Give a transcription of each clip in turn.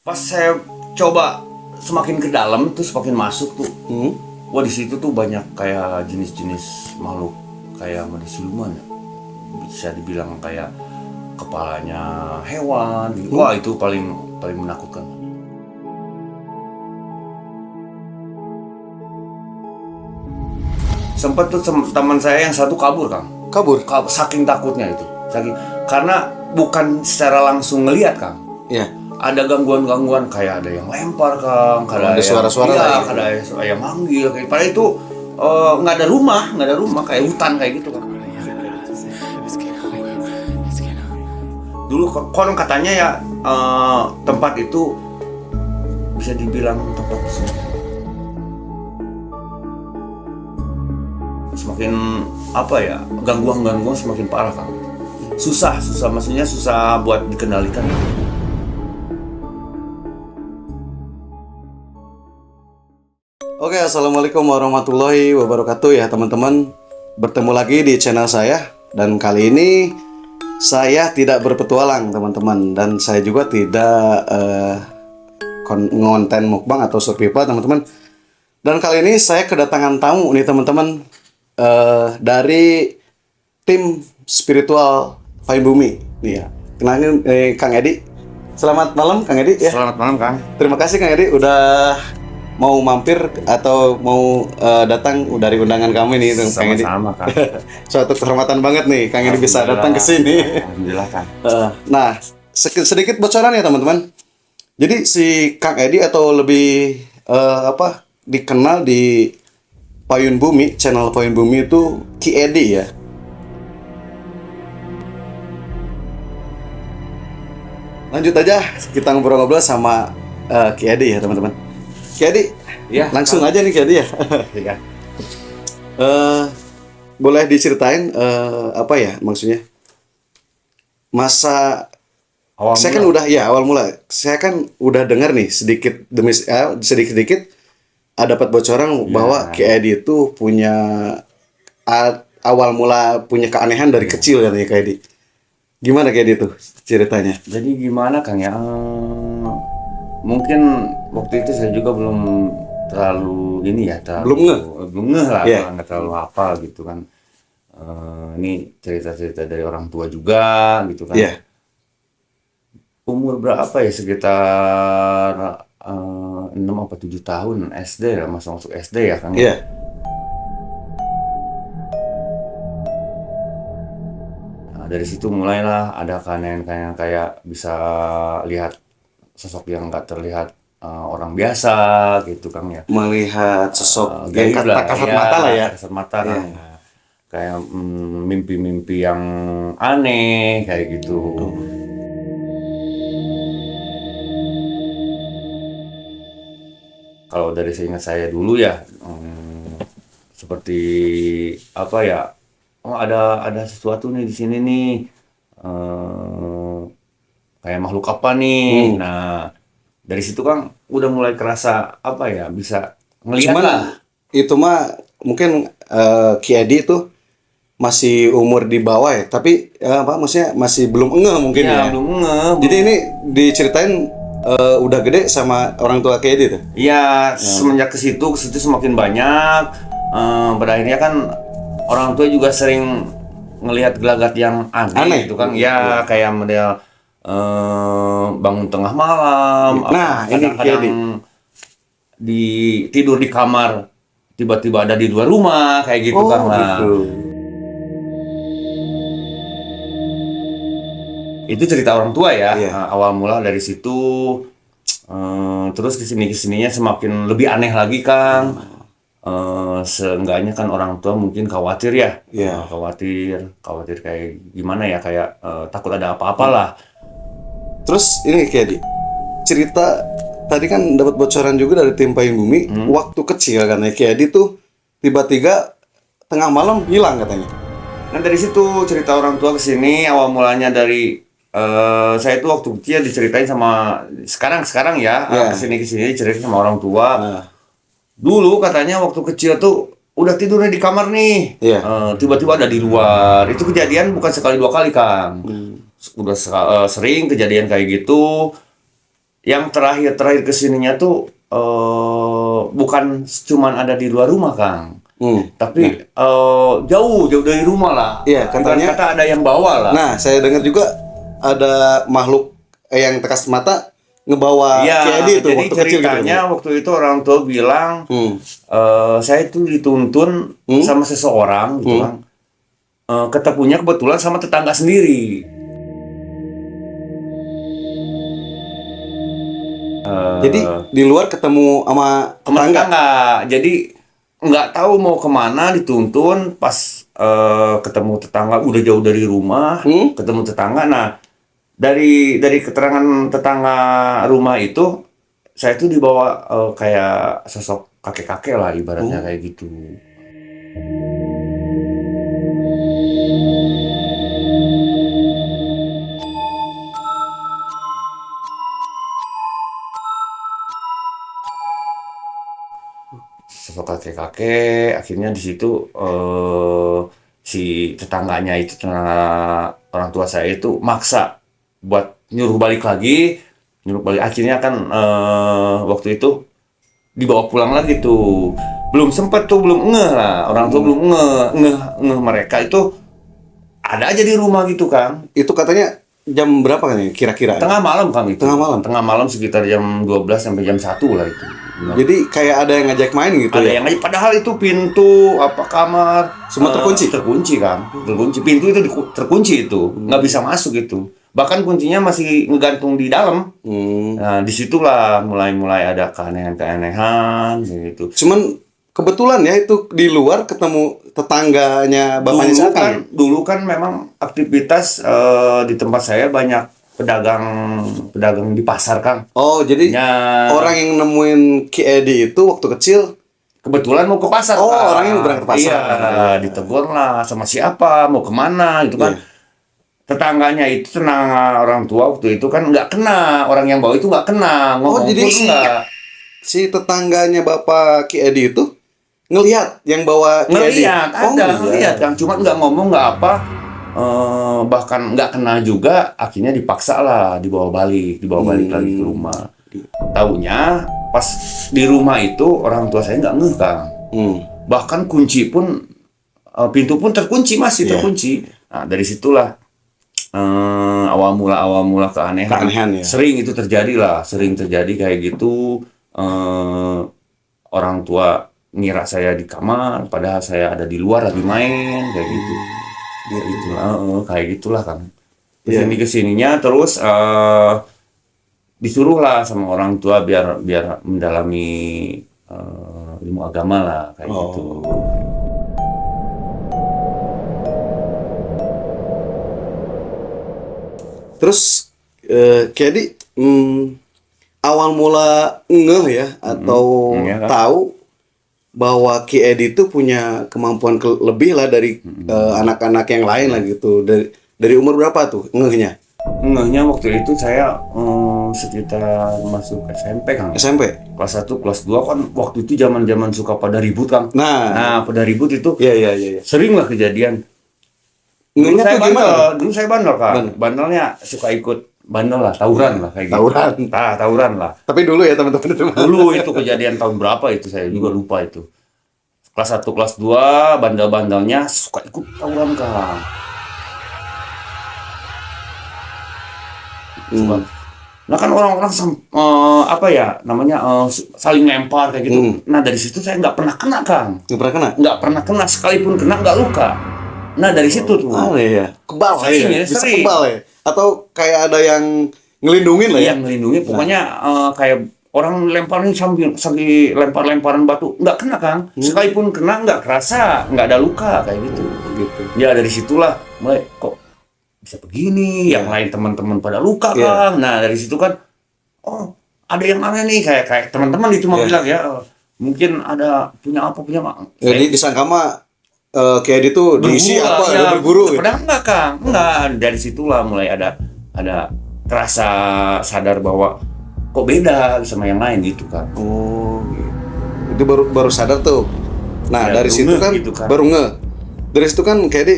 Pas saya coba semakin ke dalam tuh semakin masuk tuh. Wah, di situ tuh banyak kayak jenis-jenis makhluk kayak manusia siluman ya. Bisa dibilang kayak kepalanya hewan gitu. Wah, itu paling paling menakutkan. Sempet tuh teman saya yang satu kabur, Kang. Saking takutnya itu. Karena bukan secara langsung ngelihat, Kang. Iya. Ada gangguan-gangguan kayak ada yang lempar, Kang, Ada suara-suara iya, lagi. ada yang manggil kayak padahal itu nggak ada rumah kayak hutan kayak gitu, Kang. Dulu konon katanya ya tempat itu bisa dibilang tempat kesulitan. Semakin apa ya, gangguan semakin parah, Kang. Susah maksudnya susah buat dikendalikan. Oke, assalamualaikum warahmatullahi wabarakatuh ya teman-teman. Bertemu lagi di channel saya. Dan kali ini saya tidak berpetualang teman-teman. Dan saya juga tidak konten mukbang atau survival teman-teman. Dan kali ini saya kedatangan tamu nih teman-teman, dari tim spiritual Payung Bumi nih ya. Kenalin Kang Edi. Selamat malam Kang Edi ya. Selamat malam, Kang. Terima kasih Kang Edi udah mau mampir atau mau datang dari undangan kami nih Kang Edi. Sama-sama, Kang. Suatu kehormatan banget nih Kang Edi bisa datang ke sini. Alhamdulillah, Kang. Nah, sedikit bocoran ya teman-teman. Jadi si Kang Edi atau lebih dikenal di Payung Bumi, channel Payung Bumi itu Ki Edi ya. Lanjut aja kita ngobrol-ngobrol sama Ki Edi ya teman-teman. Ki Edi, Iya, langsung aja nih Ki Edi ya. Iya. Boleh diceritain apa ya maksudnya? Masa saya kan udah ya awal mula. Saya kan udah dengar nih sedikit demi sedikit dapat bocoran bahwa Ki Edi itu punya awal mula punya keanehan dari kecil kan ya Ki Edi. Gimana Ki Edi tuh ceritanya? Jadi gimana, Kang ya? Mungkin waktu itu saya juga belum terlalu ini ya, belum ngeh lah, nggak terlalu hafal gitu kan. Ini cerita-cerita dari orang tua juga gitu kan. Iya. Umur berapa ya, sekitar 6 apa 7 tahun SD lah, masuk SD ya, Kang. Iya. Nah, dari situ mulailah ada keanehan-keanehan kayak bisa lihat sosok yang nggak terlihat orang biasa gitu, Kang ya. Melihat sosok yang gaib lah, kasat mata lah ya. Kasat mata, Kang. Kayak mimpi-mimpi yang aneh kayak gitu. Kalau dari seingat saya dulu ya, seperti apa ya? Oh, ada sesuatu nih di sini nih. Kayak makhluk apa nih? Nah, dari situ Kang udah mulai kerasa apa ya? Bisa ngelihat Cuman lah. itu mah mungkin Ki Edi itu masih umur di bawah ya, tapi maksudnya masih belum ngeh mungkin ya. Belum ngeh. Jadi ini diceritain udah gede sama orang tua Ki Edi tuh. Iya, semenjak ke situ semakin banyak. Pada akhirnya kan orang tua juga sering ngelihat gelagat yang aneh gitu kan. Ya, kayak model bangun tengah malam. Nah, ini kadang-kadang tidur di kamar tiba-tiba ada di luar rumah kayak gitu kan. Gitu. Itu cerita orang tua ya. Iya. Awal mula dari situ, terus kesininya semakin lebih aneh lagi, Kang. Seenggaknya kan orang tua mungkin khawatir ya. Iya. Khawatir kayak gimana ya, kayak takut ada apa-apalah. Terus ini Ki Edi, cerita tadi kan dapat bocoran juga dari tim Payung Bumi. Waktu kecil kan ya Ki Edi tuh tiba-tiba tengah malam hilang katanya. Nah, dari situ cerita orang tua kesini awal mulanya dari saya itu waktu kecil diceritain sama sekarang ya, kesini diceritain sama orang tua. Dulu katanya waktu kecil tuh udah tidurnya di kamar nih, tiba-tiba ada di luar. Itu kejadian bukan sekali dua kali, Kang. Udah sering kejadian kayak gitu. yang terakhir kesininya tuh bukan cuman ada di luar rumah, Kang. Tapi jauh dari rumah lah. Iya, katanya kata ada yang bawa lah. Nah, saya dengar juga ada makhluk yang kasat mata ngebawa Edi itu jadi waktu kecil gitu. ceritanya waktu itu orang tua bilang saya itu dituntun sama seseorang gitu kan. Ketemunya kebetulan sama tetangga sendiri. Jadi di luar ketemu sama tetangga. Jadi nggak tahu mau kemana, dituntun pas ketemu tetangga udah jauh dari rumah, ketemu tetangga. Nah, dari keterangan tetangga rumah itu saya tuh dibawa kayak sosok kakek-kakek lah ibaratnya kayak gitu. Sosok kakek-kakek, akhirnya di situ si tetangganya itu, tetangga orang tua saya itu maksa buat nyuruh balik. Akhirnya kan waktu itu dibawa pulang lagi tuh. Belum ngeh lah, orang tua belum ngeh mereka itu ada aja di rumah gitu, Kang. Itu katanya jam berapa kan kira-kira? Tengah malam, Kang, itu. Tengah malam Sekitar jam 12 sampai jam 1 lah itu. Jadi kayak ada yang ngajak main gitu ada yang ngajak, padahal itu pintu kamar semua terkunci, Kan. Terkunci. Pintu itu terkunci itu. Nggak bisa masuk itu. Bahkan kuncinya masih ngegantung di dalam. Nah, disitulah mulai ada keanehan gitu. Cuman kebetulan ya itu di luar ketemu tetangganya bapaknya saya. Dulu kan memang aktivitas di tempat saya banyak pedagang di pasar, Kang. Oh, jadi orang yang nemuin Ki Edi itu waktu kecil kebetulan mau ke pasar. Oh, Kang. Orang yang berangkat ke pasar. Iya, ditegur lah sama siapa, mau kemana gitu kan. Tetangganya itu orang tua waktu itu kan nggak kena, orang yang bawa itu nggak kena. Jadi si tetangganya Bapak Ki Edi itu ngelihat yang bawa Ki Edi. Ngelihat, Kang. Cuma nggak ngomong, nggak apa. Bahkan nggak kena juga, akhirnya dipaksa lah dibawa balik lagi ke rumah. Taunya pas di rumah itu orang tua saya nggak ngeh, Kang. Bahkan kunci pun pintu pun terkunci, masih terkunci. Nah, dari situlah awal mula keanehan ya. Sering terjadi kayak gitu. Orang tua ngira saya di kamar, padahal saya ada di luar lagi main kayak gitu. Kayak gitulah, Kang. Kesininya terus disuruh lah sama orang tua biar mendalami ilmu agama lah kayak gitu. Terus Ki awal mula ngeh ya atau tahu bahwa Ki Edi itu punya kemampuan lebih lah dari anak-anak yang lain lah gitu. Dari umur berapa tuh ngehnya? Ngehnya waktu itu saya sekitar masuk SMP, Kang. SMP? Kelas 1, kelas 2 kan waktu itu zaman suka pada ribut, Kang. Nah, pada ribut itu sering lah kejadian. Dulu saya bandel, Kang. Bandelnya suka ikut bandel lah, tawuran lah kayak gitu. Tawuran lah. Tapi dulu ya teman-teman. Dulu itu kejadian tahun berapa itu saya juga lupa itu. Kelas 1, kelas 2 bandel-bandelnya suka ikut tawuran, Kang. Nah kan orang-orang saling lempar kayak gitu. Nah dari situ saya nggak pernah kena, Kang. Nggak pernah kena, sekalipun kena nggak luka. Nah dari situ tuh. Kebal sering. Kebal ya. Atau kayak ada yang ngelindungin lah ya. Yang ngelindungin, pokoknya kayak orang lemparin sambil lempar-lemparan batu nggak kena, Kang. Sekalipun kena nggak kerasa, nggak ada luka kayak gitu. Ya dari situlah mulai kok bisa begini, yang lain teman-teman pada luka, Kang. Nah dari situ kan, ada yang aneh nih, kayak teman-teman itu mau bilang ya, mungkin ada punya. Jadi disangka mah Ki Edi tuh diisi berburu. Padahal enggak, Kang. Enggak. Dari situlah mulai ada terasa sadar bahwa kok beda sama yang lain gitu, Kang. Itu baru sadar tuh. Nah dari situ kan, gitu, kan baru ngeh. Dari situ kan Ki Edi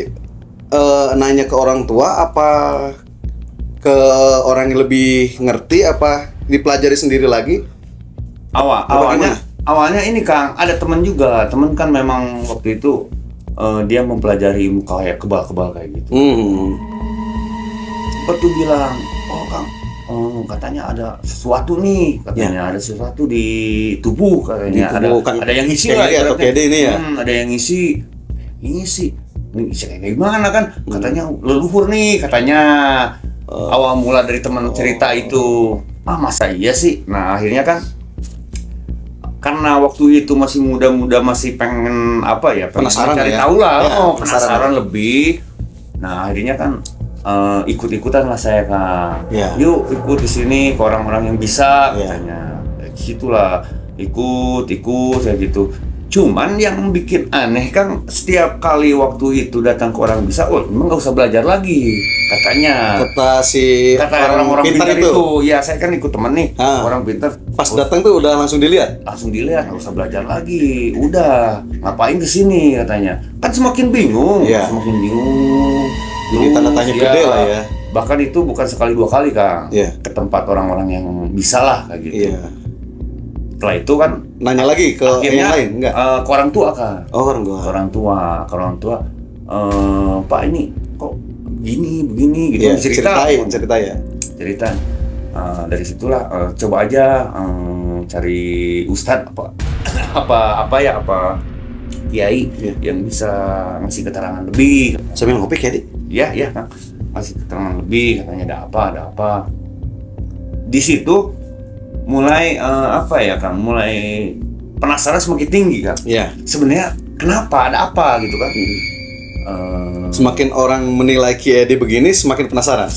nanya ke orang tua apa ke orang yang lebih ngerti apa dipelajari sendiri lagi? Awalnya ini Kang, ada teman juga. Teman kan memang waktu itu dia mempelajari muka kayak kebal-kebal kayak gitu. Sempat tuh bilang, oh Kang, katanya ada sesuatu nih, katanya ada sesuatu di tubuh, katanya ada yang ngisi lah, atau KD ini ya. Ada yang ngisi ini kayak gimana kan? Katanya leluhur nih, katanya awal mula dari teman cerita itu. Masa iya sih? Nah akhirnya kan karena waktu itu masih muda-muda, masih pengen penasaran cari ya? tahu lah, Ya, penasaran lebih. Nah akhirnya kan ikut-ikutan lah saya Kang. Yuk ikut di sini ke orang-orang yang bisa, katanya. Situlah ikut kayak gitu. Cuman yang bikin aneh Kang, setiap kali waktu itu datang ke orang bisa, emang nggak usah belajar lagi, katanya. Kata orang-orang pintar itu. Ya saya kan ikut temen nih, orang pintar. Pas datang tuh udah langsung dilihat, nggak usah belajar lagi, udah ngapain kesini, katanya. Kan semakin bingung. Jadi tanda tanya gede lah ya. Bahkan itu bukan sekali dua kali Kang, ke tempat orang-orang yang bisa lah kayak gitu. Setelah itu kan nanya lagi ke yang lain, enggak? Ke orang tua Kang. Ke orang tua. Pak ini kok begini gitu. Cerita ya. Dari situlah coba aja cari ustadz apa kiai yang bisa ngasih keterangan lebih. Sambil ngopi Kiai. Iya Kang. Ngasih keterangan lebih, katanya ada apa. Di situ mulai Kang, mulai penasaran semakin tinggi Kang. Sebenarnya kenapa, ada apa gitu kan? Semakin orang menilai Kiai begini, semakin penasaran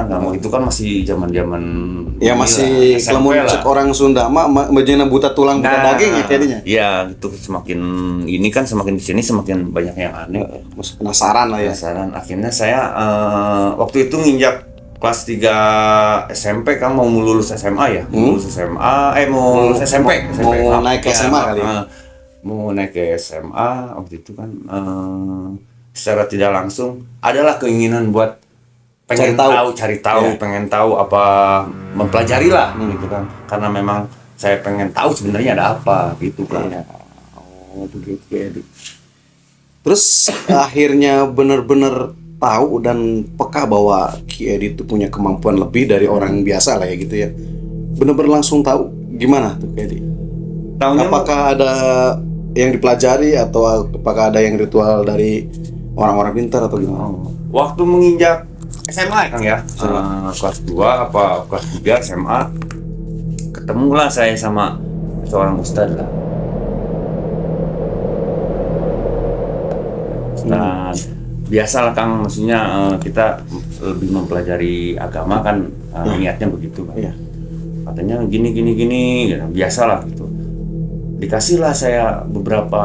Kang. Itu kan masih zaman-zaman masih kelamun orang Sunda menjana buta tulang buta daging ya kayaknya. Iya, gitu. Semakin ini kan semakin di sini semakin banyak yang aneh. Penasaran lah ya. Akhirnya saya waktu itu nginjak kelas 3 SMP kan, mau lulus SMA ya. Mau lulus SMP. Mau naik ke SMA kali. Mau naik ke SMA waktu itu kan secara tidak langsung adalah keinginan buat pengen cari tahu, pengen tahu apa, mempelajari lah gitu kan. Karena memang saya pengen tahu sebenarnya ada apa gitu kan. Begitu ya. Terus akhirnya benar-benar tahu dan peka bahwa Ki Edi itu punya kemampuan lebih dari orang biasa lah ya gitu ya. Benar-benar langsung tahu gimana tuh Ki Edi? Apakah ada yang dipelajari atau apakah ada yang ritual dari orang-orang pintar atau gimana? Waktu menginjak SMA Kang ya, kelas 2 kelas 3 SMA, ketemulah saya sama seorang ustadz lah. Biasalah Kang, maksudnya kita lebih mempelajari agama kan, niatnya begitu kan. Katanya gini gitu. Biasalah gitu. Dikasihlah saya beberapa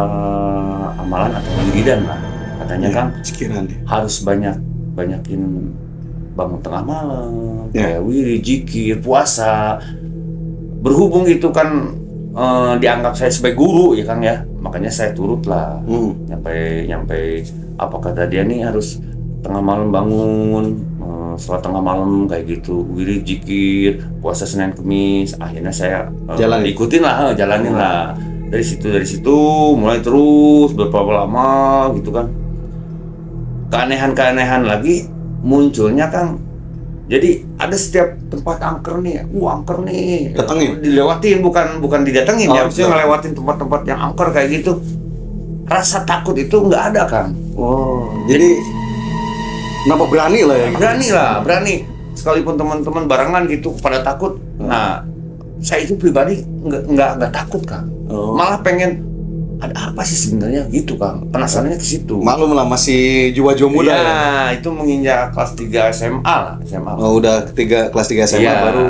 amalan atau wiridan lah. Katanya kan harus banyakin bangun tengah malam, kayak wirid, zikir, puasa. Berhubung itu kan dianggap saya sebagai guru ya Kang ya, makanya saya turut lah. Nyampe apa kata dia nih, harus tengah malam bangun, sholat tengah malam kayak gitu, wirid, zikir, puasa Senin Kemis. Akhirnya saya jalanin lah. Dari situ mulai terus beberapa lama gitu kan. Keanehan lagi munculnya Kang. Jadi ada setiap tempat angker nih, datengin, dilewatin, bukan didatengin ya, maksudnya ngelewatin tempat-tempat yang angker kayak gitu. Rasa takut itu nggak ada Kang. Jadi kenapa berani lah ya? Berani. Sekalipun teman-teman barengan gitu pada takut. Nah, saya itu pribadi nggak takut Kang. Malah pengen ada apa sih sebenarnya gitu Kang. Penasarannya ke situ. Maklum lah, masih jiwa-jiwa muda ya. Itu menginjak kelas 3 SMA lah. Udah kelas 3 SMA baru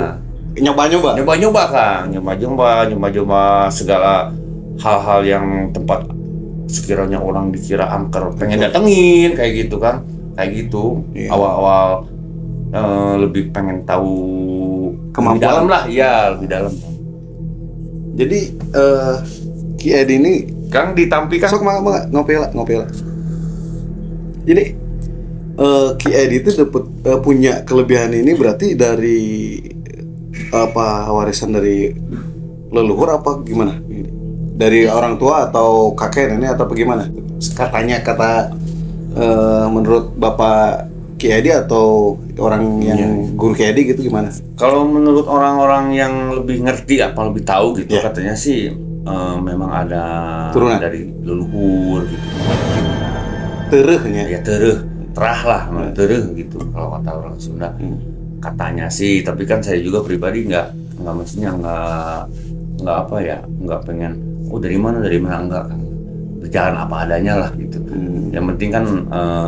nyoba-nyoba Kang. Nyoba-nyoba segala hal-hal yang tempat sekiranya orang dikira angker pengen datengin kayak gitu kan. Kayak gitu. Awal-awal lebih pengen tahu kemampuan lebih dalam lah, lebih dalam. Jadi Ki Edi ini Kang ditampilkan. Sok ngopi lah. Jadi Ki Edi itu punya kelebihan ini berarti dari apa warisan dari leluhur apa gimana? Dari orang tua atau kakek nenek atau bagaimana? Katanya menurut Bapak Ki Edi atau orang yang guru Ki Edi gitu gimana? Kalau menurut orang-orang yang lebih ngerti apa lebih tahu gitu katanya sih memang ada turunan dari leluhur gitu. Terehnya. Ya terah lah, tereh gitu kalau kata orang Sunda. Katanya sih, tapi kan saya juga pribadi nggak mestinya nggak apa ya, nggak pengen dari mana enggak kan, berjalan apa adanya lah gitu. Yang penting kan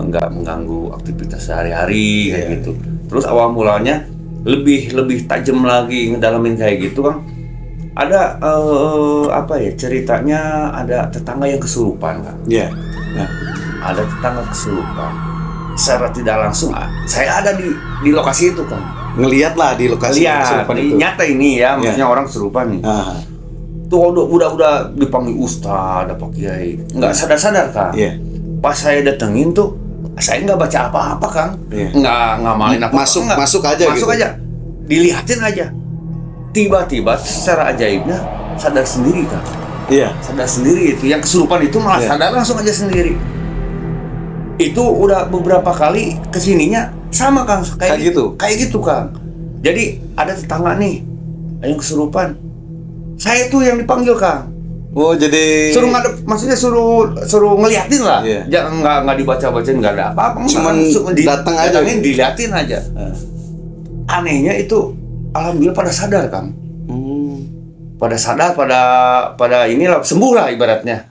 nggak mengganggu aktivitas sehari-hari kayak gitu. Terus awal mulanya lebih tajam lagi ngedalamin kayak gitu kan, ada apa ya ceritanya, ada tetangga yang kesurupan kan. Ada tetangga kesurupan. Secara tidak langsung saya ada di lokasi itu kan, ngelihat lah di lokasi kesurupan itu. Nyata ini ya, maksudnya orang kesurupan nih. Tuh udah dipanggil ustaz, ada pak kiai, nggak sadar kan. Pas saya datengin tuh, saya nggak baca apa-apa kan, nggak ngamalin apa, masuk aja, dilihatin aja. Tiba-tiba secara ajaibnya sadar sendiri kan. Sadar sendiri itu, yang kesurupan itu malah sadar langsung aja sendiri. Itu udah beberapa kali kesininya sama Kang, kayak gitu Kang. Jadi ada tetangga nih yang kesurupan, saya tuh yang dipanggil Kang. Oh jadi suruh ngadep, maksudnya suruh ngeliatin lah. Jangan nggak dibaca-bacain, nggak ada apa-apa, cuman datang aja, diliatin aja. Anehnya itu alhamdulillah pada sadar Kang. Pada sadar, pada inilah sembuh lah ibaratnya.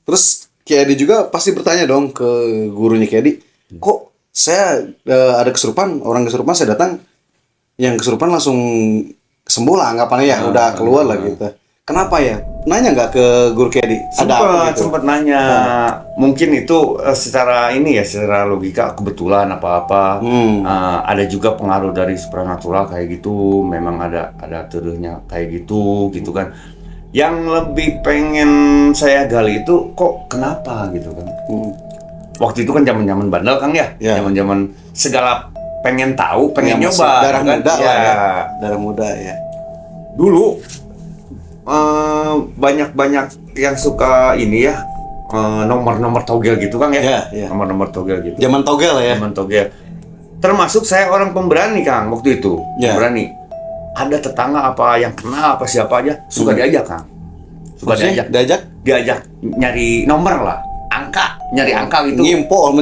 Terus Ki Edi juga pasti bertanya dong ke gurunya Ki Edi, kok saya ada kesurupan, orang kesurupan saya datang, yang kesurupan langsung sembuh lah anggapannya ya, udah keluar lah gitu. Kenapa ya? Nanya nggak ke guru Ki Edi? Sempet nanya. Mungkin itu secara logika kebetulan apa-apa. Ada juga pengaruh dari supranatural kayak gitu. Memang ada tuduhnya kayak gitu kan. Yang lebih pengen saya gali itu kok kenapa gitu kan. Waktu itu kan zaman bandel Kang ya. Zaman segala pengen tahu, pengen nyoba. Darah kan? muda lah ya. Darah muda ya. Dulu banyak yang suka ini ya, nomor togel gitu Kang ya. Nomor togel gitu. Zaman togel ya. Zaman togel. Termasuk saya orang pemberani Kang waktu itu. Pemberani. Ada tetangga apa yang kenal apa siapa aja suka diajak Kang. Diajak nyari nomor lah, nyari angka gitu. Ngimpo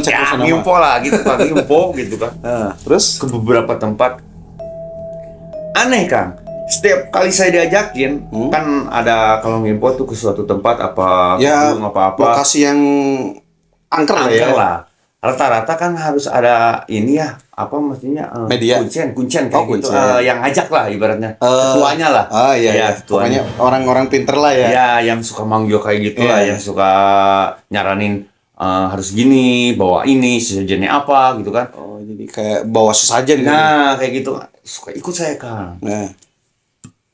lah gitu Kang, ngimpo gitu kan. Terus ke beberapa tempat. Aneh Kang. Setiap kali saya diajakin, kan ada kalau ngimpo tuh ke suatu tempat apa lokasi yang angker lah. Rata-rata kan harus ada ini ya, apa maksudnya media kuncen kayak gitu, yang ngajak lah ibaratnya, ketuanya lah. Pokoknya orang-orang pinter lah ya. Ya, yang suka manggil kayak gitu lah, yang suka nyaranin harus gini, bawa ini, sesajennya apa gitu kan. Oh, jadi kayak bawa sesajen gitu. Nah, kayak gitu. Suka ikut saya Kang.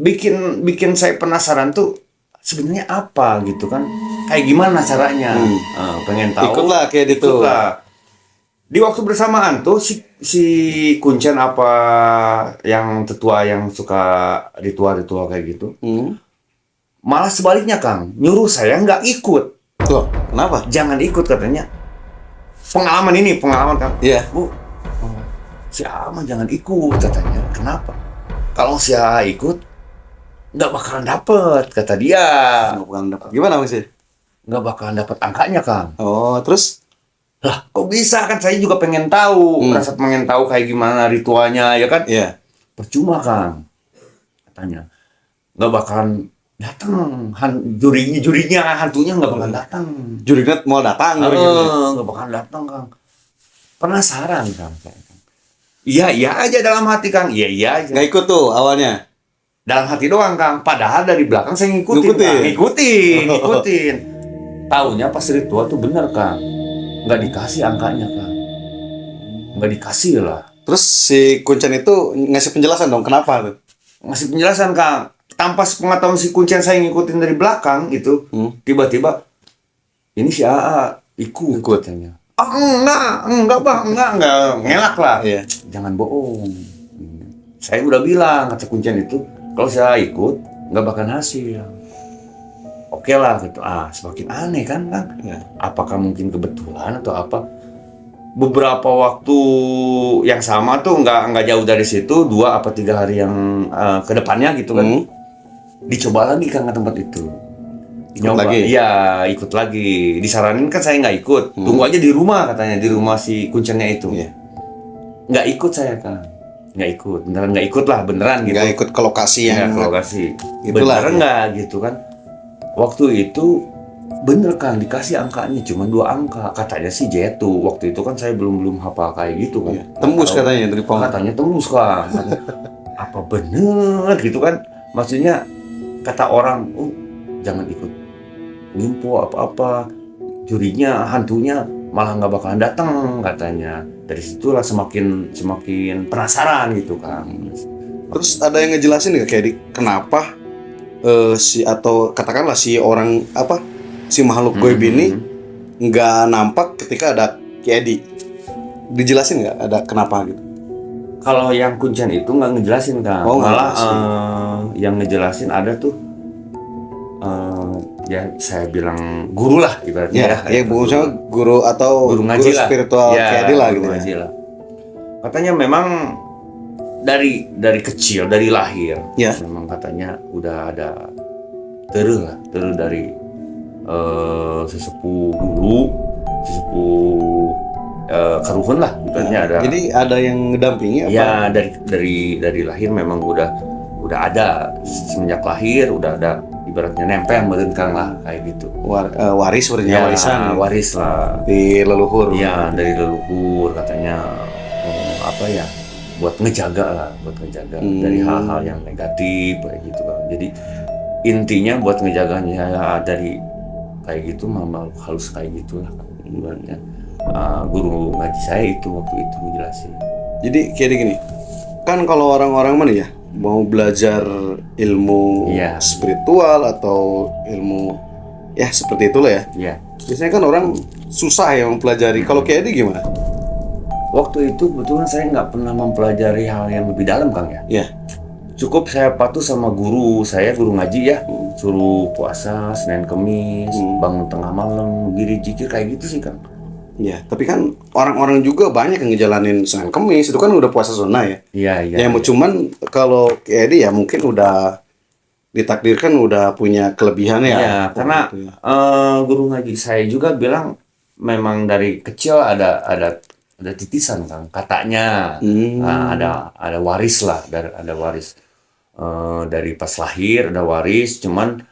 Bikin saya penasaran tuh sebenarnya apa gitu kan. Kayak gimana caranya? Pengen tahu. Ikutlah kayak gitu. Di waktu bersamaan tuh si kuncen apa yang tetua yang suka ritual kayak gitu, malah sebaliknya Kang, nyuruh saya nggak ikut. Loh, kenapa? Jangan ikut katanya. Pengalaman Kang. Bu, si Ama jangan ikut katanya. Kenapa? Kalau si A ikut nggak bakalan dapet kata dia. Nggak bakalan dapet. Gimana maksudnya? Nggak bakalan dapet angkanya Kang. Oh, terus? Lah, kok bisa kan saya juga pengen tahu, merasa pengen tahu kayak gimana ritualnya ya kan? Percuma Kang, katanya nggak bakalan datang, jurinya hantunya nggak bakalan datang. Jurinya mau datang, nggak bakalan datang Kang. Penasaran Kang, iya aja dalam hati Kang, iya aja. Nggak ikut tuh awalnya. Dalam hati doang Kang, padahal dari belakang saya ngikutin. Taunya pas ritual tuh bener Kang. Nggak dikasih angkanya Kang, nggak dikasih lah. Terus si kuncen itu ngasih penjelasan dong kenapa tuh? Ngasih penjelasan Kang, tanpa sepengetahuan si kuncen saya ngikutin dari belakang gitu, tiba-tiba ini si AA ikut katanya. Enggak bang, enggak ngelak lah. Jangan bohong. saya udah bilang kata kuncian itu, kalau saya ikut nggak bakal hasil. Oke lah gitu. Semakin aneh kan. Ya. Apakah mungkin kebetulan atau apa? Beberapa waktu yang sama tuh nggak jauh dari situ, 2 apa 3 hari yang ke depannya gitu kan. Dicoba lagi kan ke tempat itu. Ikut lagi? Iya, ikut lagi. Disaranin kan saya nggak ikut. Tunggu aja di rumah katanya, di rumah si kunciannya itu. Iya. Nggak ikut saya kan. Nggak ikut, beneran nggak ikut lah, beneran gitu. Nggak ikut ke lokasi yang ke lokasi. Itulah, Beneran nggak gitu kan. Waktu itu bener kan dikasih angkanya cuma 2 angka. Katanya sih jatuh. Waktu itu kan saya belum hafal kayak gitu kan. Iya. Tembus katanya dari pohon. Katanya tembus kan. Apa bener gitu kan. Maksudnya kata orang, jangan ikut info apa-apa, jurinya, hantunya malah nggak bakalan datang katanya. Dari situlah semakin penasaran gitu kan. Terus ada yang ngejelasin nggak kayak kenapa atau katakanlah si orang si makhluk goib ini nggak nampak ketika ada Ki Edi? Dijelasin nggak ada kenapa gitu? Kalau yang kuncian itu nggak ngejelasin kan, malah yang ngejelasin ada tuh ya saya bilang guru lah ibaratnya. Ya guru atau guru ngaji lah, spiritual Ki Edi lah gitu ya. Katanya memang dari kecil, dari lahir, memang katanya udah ada teru dari sesepuh dulu, sesepuh keruhun lah ibaratnya ada. Jadi ada yang ngedampingi apa? Ya dari lahir memang udah ada, semenjak lahir udah ada, ibaratnya nempel merengkang lah kayak gitu. Waris warisan. Waris lah. Di leluhur. Iya, dari leluhur katanya buat ngejaga dari hal-hal yang negatif kayak gitu kan. Jadi intinya buat ngejaganya dari kayak gitu, makhluk halus kayak gitulah ibaratnya. Guru ngaji saya itu waktu itu menjelasin. Jadi kayak gini, kan kalau orang-orang mana ya mau belajar ilmu spiritual atau ilmu seperti itulah ya. Iya. Biasanya kan orang susah ya mempelajari. Kalau kayak ini gimana? Waktu itu kebetulan saya nggak pernah mempelajari hal yang lebih dalam, Kang ya. Iya. Cukup saya patuh sama guru saya, guru ngaji ya. Suruh puasa Senin Kemis, bangun tengah malam, diri zikir kayak gitu sih, Kang. Iya, tapi kan orang-orang juga banyak yang ngejalanin Senin Kemis, itu kan udah puasa sunnah ya. Iya. Ya cuman kalau kayak dia ya mungkin udah ditakdirkan udah punya kelebihannya ya. Iya, karena guru ngaji saya juga bilang memang dari kecil ada titisan kan katanya. Ada waris lah, ada waris dari pas lahir ada waris, cuman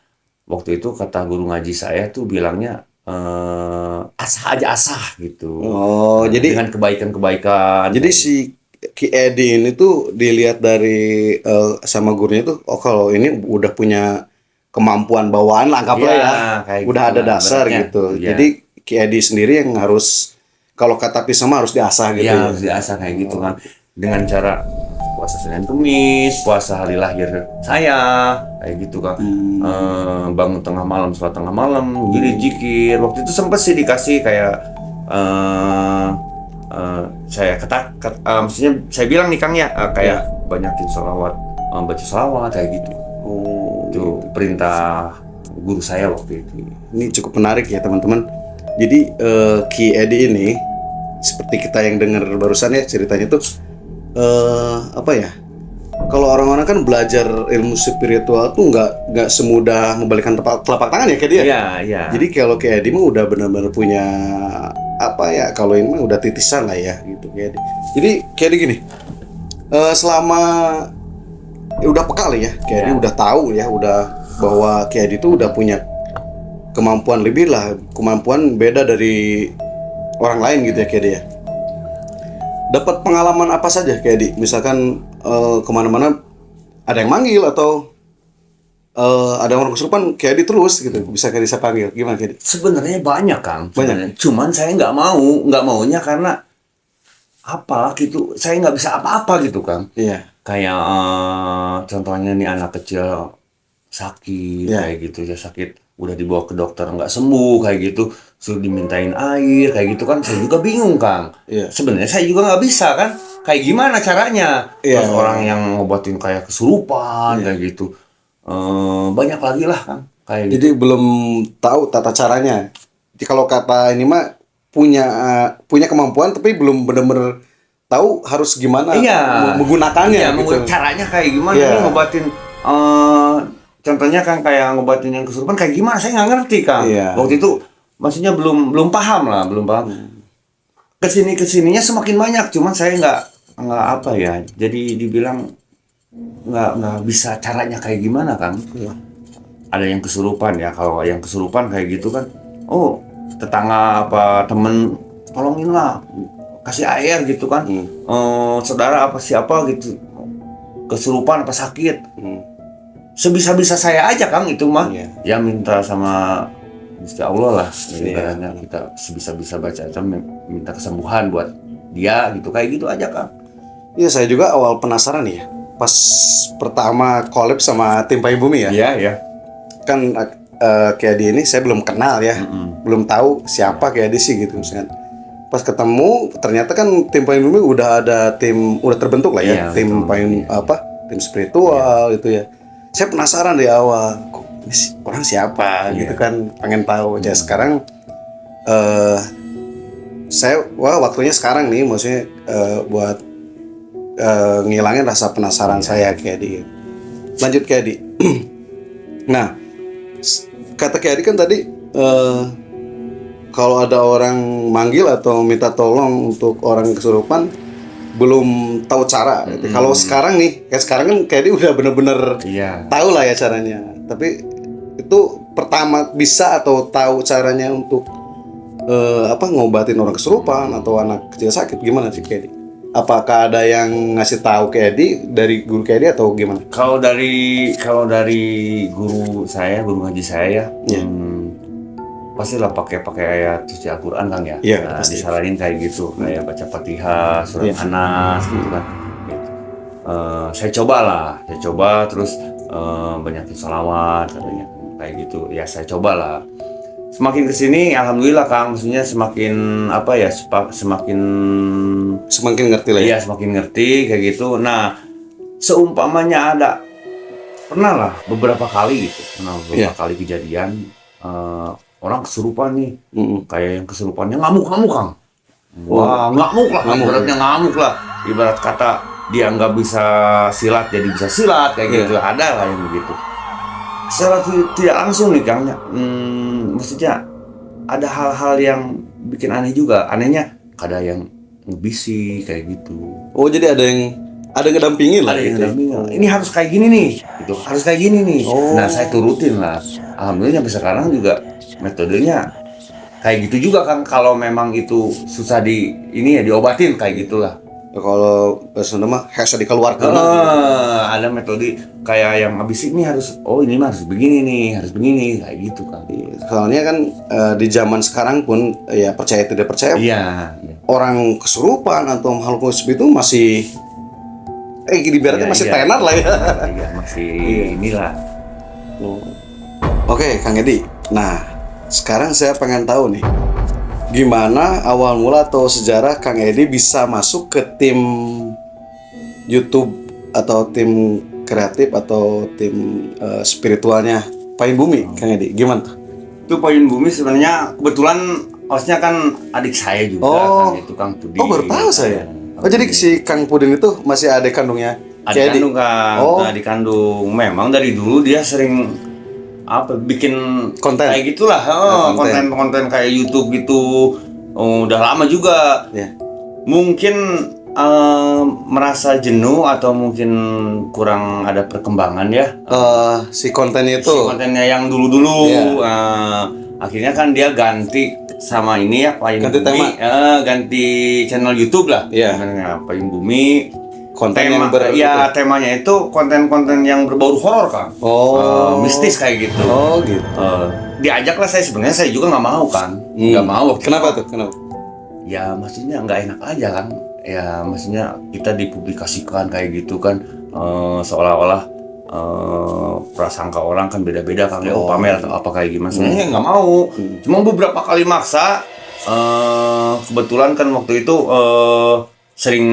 waktu itu kata guru ngaji saya tuh bilangnya asah gitu. Jadi dengan kebaikan. Jadi si Ki Edi ini tuh dilihat dari sama gurunya tuh, kalau ini udah punya kemampuan bawaan lah, anggaplah kayak udah gitu ada dasar gitu. Jadi Ki Edi sendiri yang harus, kalau kata Pisama harus diasah gitu. Iya, harus diasah kayak gitu kan. Dengan cara puasa Senin Kemis, puasa hari lahir saya, kayak gitu kan. Bangun tengah malam, sholat tengah malam, diri zikir. Waktu itu sempet sih dikasih kayak saya maksudnya saya bilang nih Kang ya, kayak banyakin sholawat, baca sholawat kayak gitu. Itu perintah guru saya waktu itu. Ini cukup menarik ya teman-teman. Jadi Ki Edi ini seperti kita yang dengar barusan ya ceritanya tuh kalau orang-orang kan belajar ilmu spiritual tuh nggak semudah membalikkan telapak tangan ya kayak dia. Iya. Jadi kalau kayak Edi mah udah benar-benar punya kalau ini mah udah titisan lah ya gitu kayak Edi. Jadi kayak Edi gini, selama udah peka lah ya kayak Edi udah tahu ya bahwa kayak Edi tuh udah punya kemampuan lebih lah, kemampuan beda dari orang lain gitu ya kayak dia. Dapat pengalaman apa saja kayak di, misalkan kemana-mana ada yang manggil atau ada orang kesurupan kayak di terus gitu, bisa kayak bisa panggil gimana kayak di? Sebenarnya banyak Kang. Banyak. Cuman saya nggak maunya karena apa gitu, saya nggak bisa apa-apa gitu Kang. Iya. Kayak contohnya nih anak kecil sakit kayak gitu ya, sakit udah dibawa ke dokter nggak sembuh kayak gitu, suruh dimintain air kayak gitu kan, saya juga bingung Kang. Iya. Sebenarnya saya juga nggak bisa kan, kayak gimana caranya. Iya. Terus orang yang ngobatin kayak kesurupan kayak gitu. Banyak lagi lah kan kayak gitu. Jadi belum tahu tata caranya. Jadi kalau kata ini mah punya kemampuan tapi belum benar-benar tahu harus gimana menggunakannya. Iya, gitu. caranya kayak gimana Iya. nih ngobatin. Contohnya kan kayak ngobatin yang kesurupan kayak gimana? Saya nggak ngerti kan. Iya. Waktu itu maksudnya belum paham lah, belum paham. Kesininya semakin banyak, cuman saya nggak apa ya. Jadi dibilang nggak bisa caranya kayak gimana kan. Ada yang kesurupan ya, kalau yang kesurupan kayak gitu kan, oh tetangga apa temen tolongin lah, kasih air gitu kan. Saudara apa siapa gitu kesurupan apa sakit, sebisa-bisa saya aja Kang itu mah. Ya minta sama Gusti Allah lah, ibaratnya kita sebisa-bisa baca aja minta kesembuhan buat dia gitu, kayak gitu aja Kang. Iya, saya juga awal penasaran nih ya. Pas pertama collab sama tim Payung Bumi ya. Iya. Kan kayak di ini saya belum kenal ya. Belum tahu siapa kayak di sih gitu misalkan. Pas ketemu ternyata kan tim Payung Bumi udah terbentuk lah ya. Iya, Tim Payung tim spiritual gitu ya. Saya penasaran di awal, kok ini orang siapa gitu kan, pengen tahu. Ya sekarang waktunya sekarang nih, maksudnya buat ngilangin rasa penasaran saya kayak di. Lanjut kayak di. Nah, kata kayak di kan tadi kalau ada orang manggil atau minta tolong untuk orang kesurupan belum tahu cara. Kalau sekarang nih, kayak sekarang kan kayak dia udah bener-bener tahu lah ya caranya. Tapi itu pertama bisa atau tahu caranya untuk ngobatin orang kesurupan atau anak kecil sakit gimana sih Kedi? Apakah ada yang ngasih tahu Kedi dari guru Kedi atau gimana? Kalau dari guru ngaji saya ya, pastilah pakai ayat suci Al-Qur'an Kang ya. Iya, disaranin kayak gitu, kayak baca Fatihah, surat Anas gitu kan. Saya coba terus banyakin shalawat katanya kayak gitu. Ya saya cobalah. Semakin kesini, alhamdulillah Kang, maksudnya semakin semakin ngerti lah ya. Iya, semakin ngerti kayak gitu. Nah, seumpamanya pernah lah beberapa kali kali kejadian orang kesurupan nih, kayak yang kesurupannya ngamuk Kang. Wah, ngamuk lah, ibarat kata dia nggak bisa silat jadi bisa silat kayak gitu, ada lah yang begitu. Secara tidak langsung nih Kang, maksudnya ada hal-hal yang bikin aneh juga. Anehnya ada yang ngebisik kayak gitu. Oh, jadi ada ngedampingin lah gitu. Ini harus kayak gini nih, gitu. Harus kayak gini nih. Nah, saya turutin lah. Alhamdulillah sampai sekarang juga metodenya kayak gitu juga Kang. Kalau memang itu susah diobatin kayak gitulah. Kalau Sunda mah harus dikeluarkan. Ada metode kayak yang habis ini harus harus begini nih, harus begini kayak gitu Kang. Soalnya kan di zaman sekarang pun ya percaya tidak percaya. Iya. Orang kesurupan atau makhluk itu masih ibaratnya masih tenar lah ya. Iya, masih inilah. Oke, Kang Edi. Nah, sekarang saya pengen tahu nih, gimana awal mula atau sejarah Kang Edi bisa masuk ke tim YouTube atau tim kreatif atau tim spiritualnya Payung Bumi, Kang Edi? Gimana tuh? Itu Payung Bumi sebenarnya kebetulan hostnya kan adik saya juga kan, itu Kang Pudin. Oh, baru tahu saya. Jadi si Kang Pudin itu masih adik kandungnya Adik kandung Kang. Adik kandung. Memang dari dulu dia sering bikin konten kayak gitulah, konten kayak YouTube gitu. Udah lama juga. Mungkin merasa jenuh atau mungkin kurang ada perkembangan ya. Si kontennya itu. Si kontennya yang dulu-dulu. Akhirnya kan dia ganti sama ini ya, Payung Bumi. Ganti channel YouTube lah. Payung Bumi. Konten temanya itu konten-konten yang berbau horor Kang. Mistis kayak gitu. Gitu. Diajaklah saya juga nggak mau Kang. Nggak mau. Kenapa tuh? Kenapa? Ya maksudnya nggak enak aja kan. Ya maksudnya kita dipublikasikan kayak gitu kan, seolah-olah prasangka orang kan beda-beda Kang. Pamer atau apa kayak gimana. Sebenarnya nggak mau. Cuma beberapa kali maksa. Kebetulan kan waktu itu sering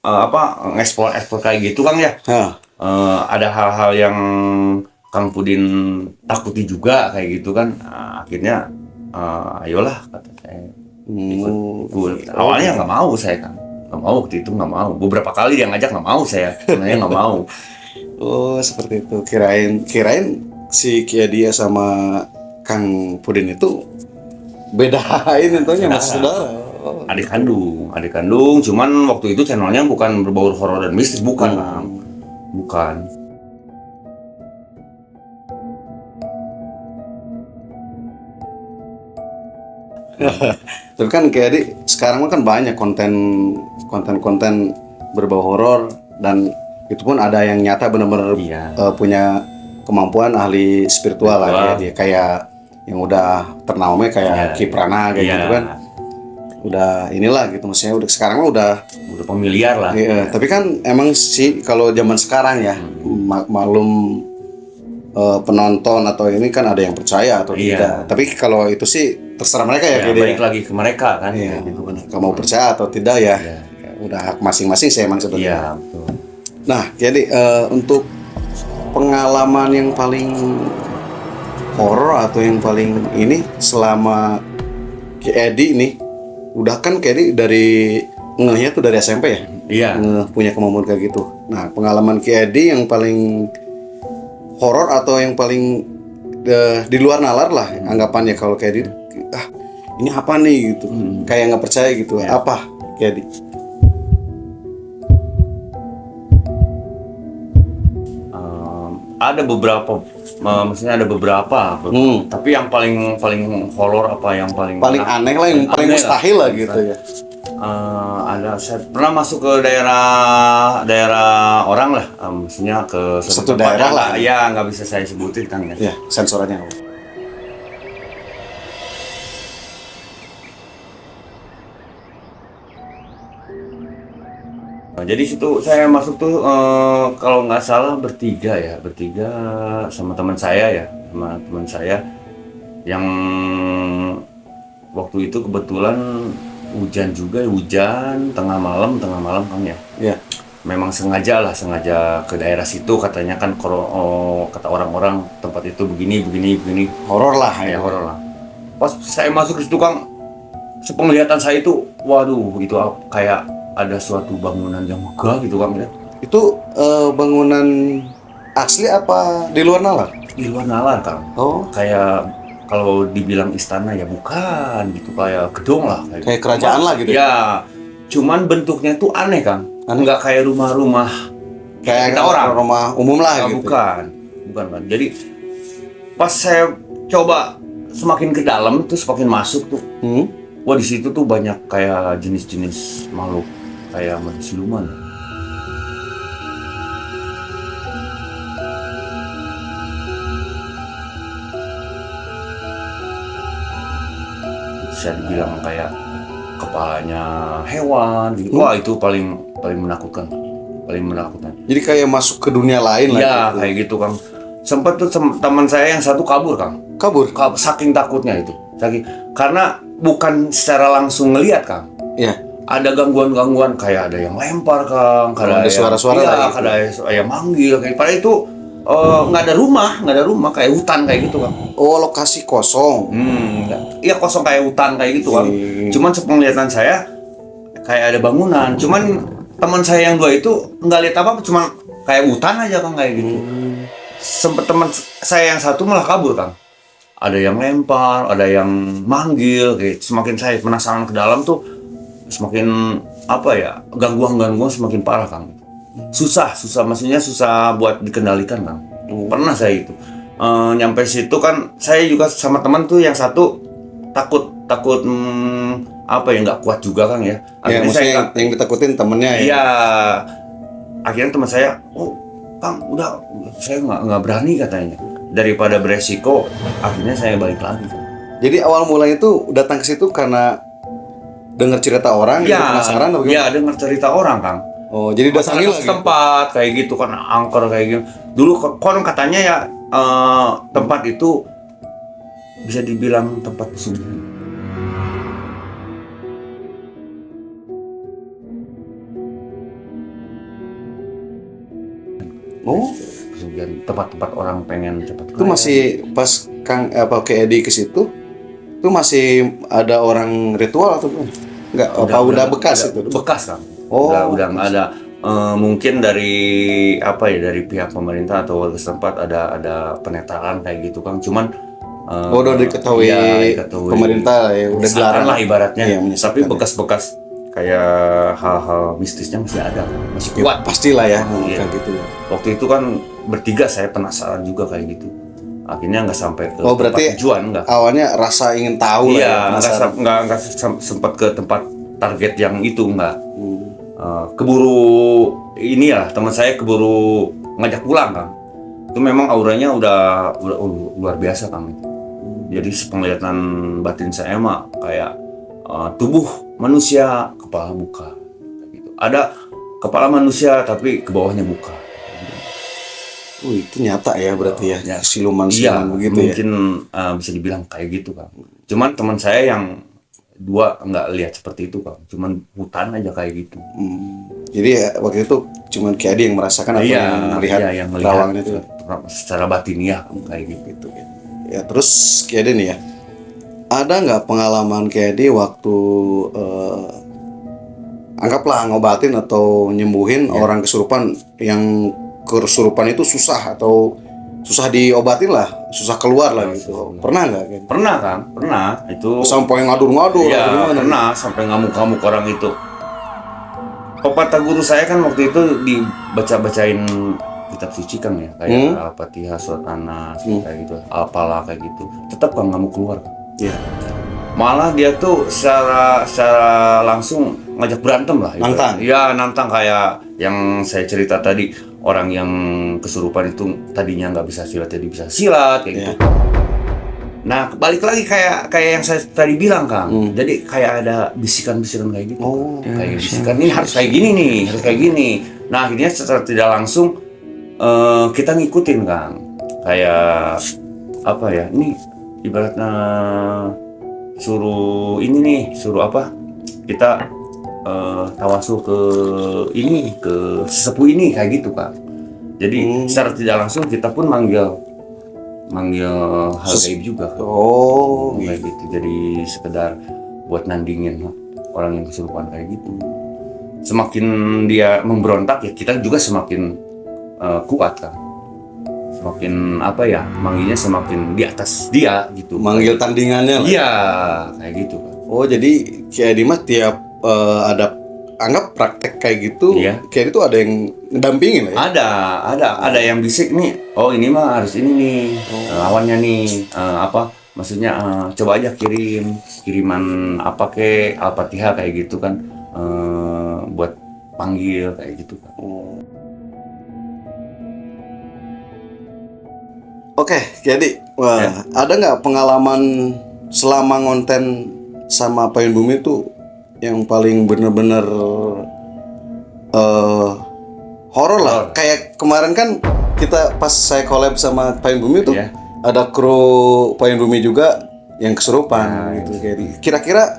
ngeksplor kayak gitu Kang ya. Ada hal-hal yang Kang Pudin takuti juga kayak gitu kan. Akhirnya ayolah kata saya ikut. Awalnya nggak mau saya Kang, nggak mau waktu itu, nggak mau. Beberapa kali dia ngajak nggak mau saya, sebenarnya nggak mau. Oh seperti itu. Kirain si Kia dia sama Kang Pudin itu bedain tentunya masih saudara. Adik kandung. Cuman waktu itu channelnya bukan berbau horor dan mistis, bukan Kang, bukan. Tapi kan kayak sekarang kan banyak konten berbau horor, dan itu pun ada yang nyata benar-benar punya kemampuan ahli spiritual lah dia kayak yang udah ternama kayak Kiprana kayak gitu kan. Udah inilah gitu, maksudnya udah sekarang udah familiar lah. Iya, tapi kan emang sih kalau zaman sekarang ya maklum penonton atau ini kan ada yang percaya atau tidak. Tapi kalau itu sih terserah mereka ya. Balik lagi ke mereka kan. Gitu. Kalau mau percaya atau tidak ya, udah hak masing-masing sih emang sebetulnya. Betul. Nah, jadi untuk pengalaman yang paling horor atau yang paling ini selama Ki Edi nih, udah kan Ki Edi dari ngehnya tuh dari SMP ya? Iya. Punya kemampuan kayak gitu. Nah, pengalaman Ki Edi yang paling horor atau yang paling di luar nalar lah anggapannya kalau Ki Edi, ini apa nih gitu, kayak nggak percaya gitu. Apa Ki Edi? Ada beberapa, maksudnya ada beberapa, tapi yang paling horor apa yang paling aneh lah, yang paling mustahil lah gitu ya. Ada, saya pernah masuk ke daerah orang lah, maksudnya ke satu daerah lah. Ya nggak bisa saya sebutin kan ya. Ya, sensorannya. Jadi situ saya masuk tuh kalau nggak salah bertiga sama teman saya yang waktu itu kebetulan hujan tengah malam kan ya. Iya. Memang sengaja ke daerah situ, katanya kan kata orang-orang tempat itu begini. Horor lah ya. Horor lah. Pas saya masuk ke situ Kang, sepenglihatan saya itu, waduh gitu kayak ada suatu bangunan yang megah gitu Kang ya. Itu bangunan asli apa di luar nalar? Di luar nalar Kang. Oh. Kayak kalau dibilang istana ya bukan gitu, kayak gedung lah. Kayak kerajaan lah gitu. Ya, cuman bentuknya tuh aneh Kang. Nggak kayak rumah-rumah kayak orang rumah umum lah gitu. Bukan Kan. Jadi pas saya coba semakin ke dalam tuh, semakin masuk tuh. Wah, di situ tuh banyak kayak jenis-jenis makhluk kayak siluman. Bisa dibilang kayak kepalanya hewan gitu. Wah, itu paling menakutkan. Jadi kayak masuk ke dunia lain lah. Iya, kayak gitu Kang. Sempat tuh teman saya yang satu kabur Kang. Kabur? Saking takutnya itu. Karena bukan secara langsung ngelihat Kang. Iya. Ada gangguan kayak ada yang lempar Kang, ada suara-suara lah. Ada yang manggil kayak. Padahal itu nggak ada rumah kayak hutan kayak gitu Kang. Oh, lokasi kosong. Iya, kosong kayak hutan kayak gitu Kang. Cuman sepenglihatan saya kayak ada bangunan. Cuman teman saya yang dua itu nggak lihat apa-apa, cuma kayak hutan aja Kang kayak gitu. Sempet teman saya yang satu malah kabur Kang. Ada yang lempar, ada yang manggil kayak. Semakin saya penasaran ke dalam tuh, semakin gangguan semakin parah Kang. Susah maksudnya susah buat dikendalikan Kang. Pernah saya itu nyampe situ kan, saya juga sama teman tuh yang satu takut nggak kuat juga Kang ya. Akhirnya saya yang ditakutin temennya ya. Iya. Akhirnya teman saya, Kang udah saya nggak berani katanya. Daripada beresiko, akhirnya saya balik lagi. Jadi awal mulanya itu datang ke situ karena dengar cerita orang, penasaran atau gimana? Iya, dengar cerita orang Kang. Oh, jadi datangi lagi tempat kayak gitu kan, angker kayak gitu. Dulu konon katanya ya tempat itu bisa dibilang tempat pesugihan. Oh, pesugihan tempat-tempat orang pengen cepat itu kaya. masih pas Kak Edi ke situ, itu masih ada orang ritual atau gimana? Enggak, apa udah bekas itu? Bekas kan. Oh, Udah nggak ada. Mungkin dari apa ya, dari pihak pemerintah atau warga setempat ada penetaran kayak gitu kan. Cuman Oh, udah diketahui pemerintah ya, udah dilarang lah ibaratnya. Iya, Tapi menyesatkan ya. bekas-bekas kayak hal-hal mistisnya masih ada, masih Ya, kuat. pastilah ya, Iya. kayak gitu ya. Waktu itu kan bertiga saya penasaran juga kayak gitu. Akhirnya nggak sampai ke Oh, tempat berarti tujuan, nggak. awalnya rasa ingin tahu lah ya, Iya, penasaran. nggak sempat ke tempat target yang itu, nggak. Hmm. Keburu ini ya, teman saya keburu ngajak pulang kan. Itu memang auranya udah luar biasa kan. Jadi penglihatan batin saya mah kayak tubuh manusia kepala buka gitu. Ada kepala manusia tapi ke bawahnya buka. Itu nyata ya berarti ya, Ya. siluman-siluman begitu ya. Mungkin bisa dibilang kayak gitu kan. Cuman teman saya yang dua nggak lihat seperti itu kan. Cuman hutan aja kayak gitu. Jadi ya waktu itu cuman Ki Adi yang merasakan atau yang melihat yang terawangan itu. secara batiniah kayak gitu. Gitu ya. Ya terus Ki Adi nih ya, ada nggak pengalaman Ki Adi waktu anggaplah ngobatin atau nyembuhin orang kesurupan yang kesurupan itu susah atau susah diobatin lah, susah keluar lah gitu. Pernah nggak? Ki Adi? Pernah kan? Pernah itu. Sampai ngadur-ngadur Iya, atau gimana? pernah sampai ngamuk-ngamuk orang itu. Pepatah guru saya kan waktu itu dibaca-bacain kitab suci kan ya, kayak Al-Fatihah, Surat An-Nas, kayak gitu, Al-Falaq kayak gitu. Tetap kan nggak mau keluar kan. Iya. Malah dia tuh secara langsung ngajak berantem lah. Nantang? Iya, nantang kayak yang saya cerita tadi, orang yang kesurupan itu tadinya nggak bisa silat jadi bisa silat kayak gitu. Nah, balik lagi kayak yang saya tadi bilang Kang. Jadi kayak ada bisikan-bisikan kayak gitu. Kayak bisikan ini harus kayak gini nih, harus kayak gini. Nah, akhirnya secara tidak langsung kita ngikutin Kang. Kayak apa ya? Ini ibaratnya suruh ini nih, suruh apa? Kita tawasul ke ini, ke sesepuh ini kayak gitu Kang. Jadi secara tidak langsung kita pun manggil hal gaib juga kan. Oh, Kayak gitu. Jadi sekedar buat nandingin orang yang kesurupan kayak gitu. Semakin dia memberontak ya kita juga semakin kuat kan. Semakin apa ya, manggilnya semakin di atas dia gitu. manggil tandingannya lah. Iya, kayak gitu kan. Oh, jadi Ki Adi mah tiap ada anggap praktek kayak gitu, Iya. Ki Adi tuh ada yang ngedampingin lah ya. Ada yang bisik nih. Oh, ini mah harus ini nih. Lawannya nih apa? Maksudnya coba aja kiriman apa ke Al-Fatihah kayak gitu kan. Buat panggil kayak gitu kan. Oke, Ki Adi, wah, ada nggak pengalaman selama ngonten sama Payung Bumi itu yang paling bener-bener horor lah? Kayak kemarin kan kita pas saya collab sama Payung Bumi tuh Iya. ada kru Payung Bumi juga yang kesurupan gitu. Ki Adi. Kira-kira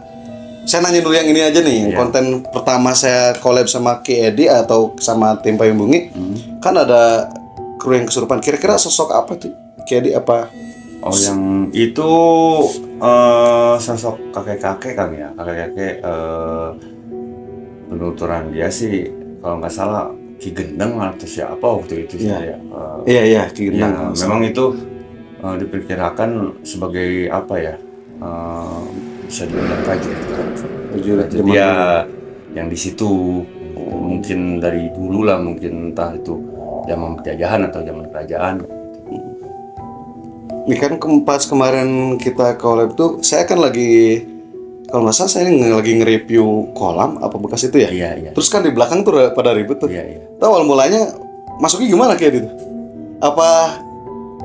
saya nanya dulu yang ini aja nih, yang konten pertama saya collab sama Ki Adi atau sama tim Payung Bumi, kan ada kru yang kesurupan. Kira-kira sosok apa tuh? Ki Adi apa? Oh, yang itu sosok kakek-kakek kan ya. Kakek-kakek penuturan dia sih kalau nggak salah Ki Gendeng atau siapa waktu itu saya. Iya, Ki Ya, Gendeng. memang itu diperkirakan sebagai apa ya? Bisa dibilang prajurit. Prajurit zaman Dia yang di situ mungkin dari dulu lah, mungkin entah itu zaman penjajahan atau zaman kerajaan. Ini kan pas kemarin kita collab tuh, saya kan lagi, kalau nggak salah saya lagi nge-review kolam apa bekas itu ya. Iya. Terus kan di belakang tuh pada ribut tuh. Iya. Tahu awal mulanya masuknya gimana Ki Adi tuh? Apa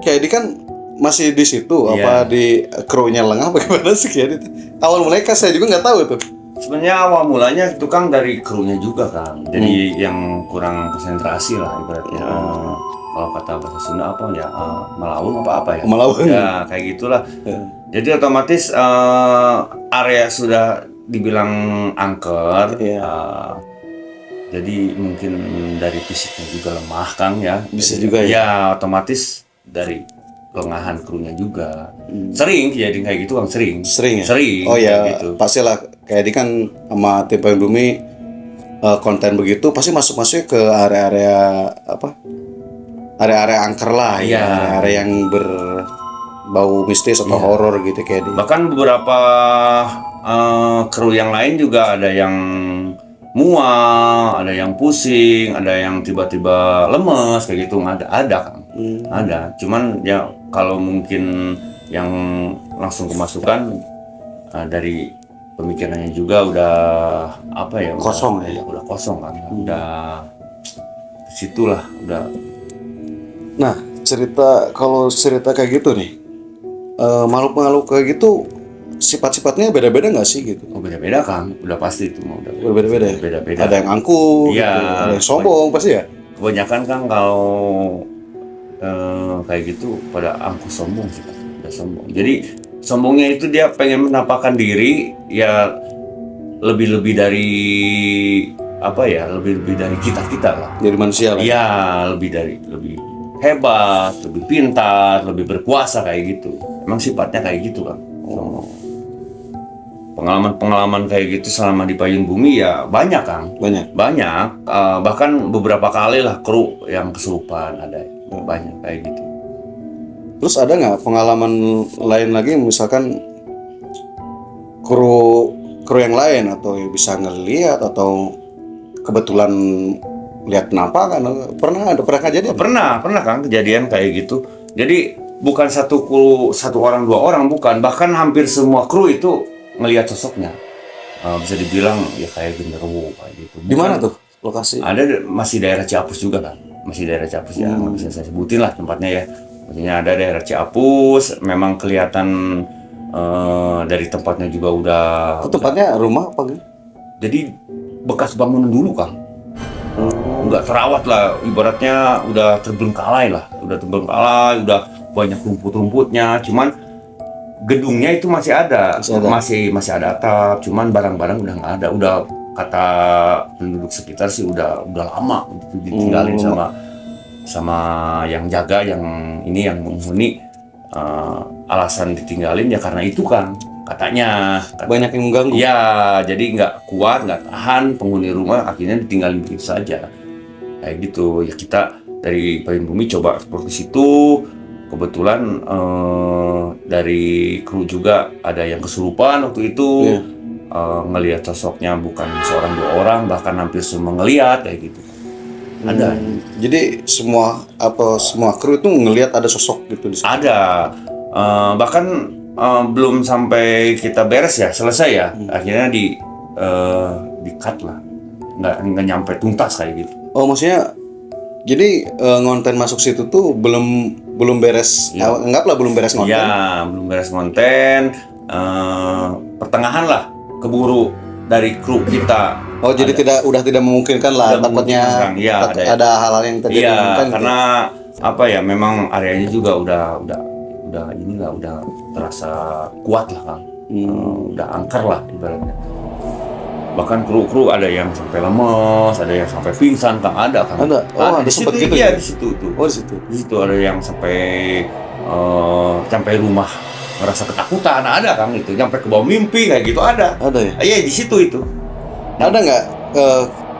Ki Adi kan masih di situ? Iya. Apa di kru-nya lengah? Bagaimana sih Ki Adi tuh? Awal mulanya kan saya juga nggak tahu tuh. Sebenarnya awal mulanya itu Kang dari krunya juga Kang. Jadi yang kurang konsentrasi lah ibaratnya. Kalau kata bahasa Sunda apa ya? Melaung apa ya? Melaung. Ya kayak gitulah. Jadi otomatis area sudah dibilang angker. Iya. Jadi mungkin dari fisiknya juga lemah Kang ya. Bisa Jadi, juga ya? Ya otomatis dari kelengahan krunya juga. Sering kejadian kayak gitu Kang, sering. Sering ya? Sering. Oh ya, kayak gitu. pastilah. Kayak ini kan sama tim Payung Bumi konten begitu pasti masuk-masuk ke area-area apa? Area-area angker lah ya, Iya. area-area yang berbau mistis atau horor gitu kayak di. Bahkan beberapa kru yang lain juga ada yang mual, ada yang pusing, ada yang tiba-tiba lemes kayak gitu, ada Kang. Ada. Cuman ya kalau mungkin yang langsung kemasukan dari pemikirannya juga udah apa ya? Kosong ya? Udah kosong kan. Udah disitulah udah. Nah, kalau cerita kayak gitu nih, makhluk-makhluk kayak gitu sifat-sifatnya beda-beda nggak sih gitu? Oh, beda-beda Kang, udah pasti itu mau udah Berbeda-beda ya? beda-beda. Ada yang angkuh, Iya. gitu. Ada yang sombong pasti ya? Kebanyakan kan kalau kayak gitu pada angkuh sombong sih Kang. Udah sombong. Jadi sombongnya itu dia pengen menampakkan diri ya lebih-lebih dari apa ya? Lebih-lebih dari kita lah. Jadi manusia lah. Iya, lebih hebat, lebih pintar, lebih berkuasa kayak gitu. Emang sifatnya kayak gitu Kang. Sombong. Pengalaman-pengalaman kayak gitu selama di Payung Bumi ya banyak Kang. Banyak. Bahkan beberapa kali lah kru yang kesurupan ada. Banyak kayak gitu. Terus ada nggak pengalaman lain lagi misalkan kru yang lain atau bisa ngelihat atau kebetulan lihat penampakan pernah kejadian? Pernah Kang kejadian kayak gitu. Jadi bukan satu kru, satu orang, dua orang, bukan. Bahkan hampir semua kru itu ngelihat sosoknya. Bisa dibilang ya kayak genderuwo kayak gitu. Di mana tuh lokasi? Ada masih daerah Ciapus juga kan. Masih daerah Ciapus ya, nggak bisa saya sebutin lah tempatnya ya. Maksudnya ada daerah Ciapus, memang kelihatan dari tempatnya juga udah. Itu tempatnya rumah apa gitu? Jadi bekas bangunan dulu Kang. Nggak terawat lah, ibaratnya udah terbengkalai, udah banyak rumput-rumputnya, cuman gedungnya itu masih ada. Masih ada atap, cuman barang-barang udah nggak ada. Udah kata penduduk sekitar sih udah lama ditinggalin sama yang jaga, yang menghuni. Alasan ditinggalin ya karena itu kan katanya banyak yang mengganggu. Ya, jadi nggak kuat, nggak tahan penghuni rumah, akhirnya ditinggalin begitu saja. Kayak gitu. Ya kita dari Payung Bumi coba seperti situ. Kebetulan dari kru juga ada yang kesurupan waktu itu. Ngelihat sosoknya bukan seorang dua orang, bahkan hampir semua ngelihat kayak gitu. Ada. Jadi semua kru itu ngelihat ada sosok gitu di sana. Ada. Bahkan belum sampai kita beres ya, selesai ya. Akhirnya di cut lah. Nggak nyampe tuntas kayak gitu. Oh, maksudnya jadi ngonten masuk situ tuh belum beres. Ya. Anggaplah belum beres ngonten. Ya, belum beres konten. Pertengahan lah keburu dari kru kita. Oh, jadi udah tidak memungkinkan lah, takutnya ya, ada hal-hal yang terjadi. Iya, karena apa ya, memang areanya juga udah terasa kuat lah Kang. Udah angker lah ibaratnya. Bahkan kru ada yang sampai lemes, ada yang sampai pingsan, Kang, ada Kang. Ada. Oh, ada di situ gitu ya, ya? di situ tuh. Oh, di situ. Di situ ada yang sampai rumah ngerasa ketakutan, ada Kang itu. Sampai ke bawah mimpi kayak gitu ada. Ada ya? Iya, di situ itu. Ada nggak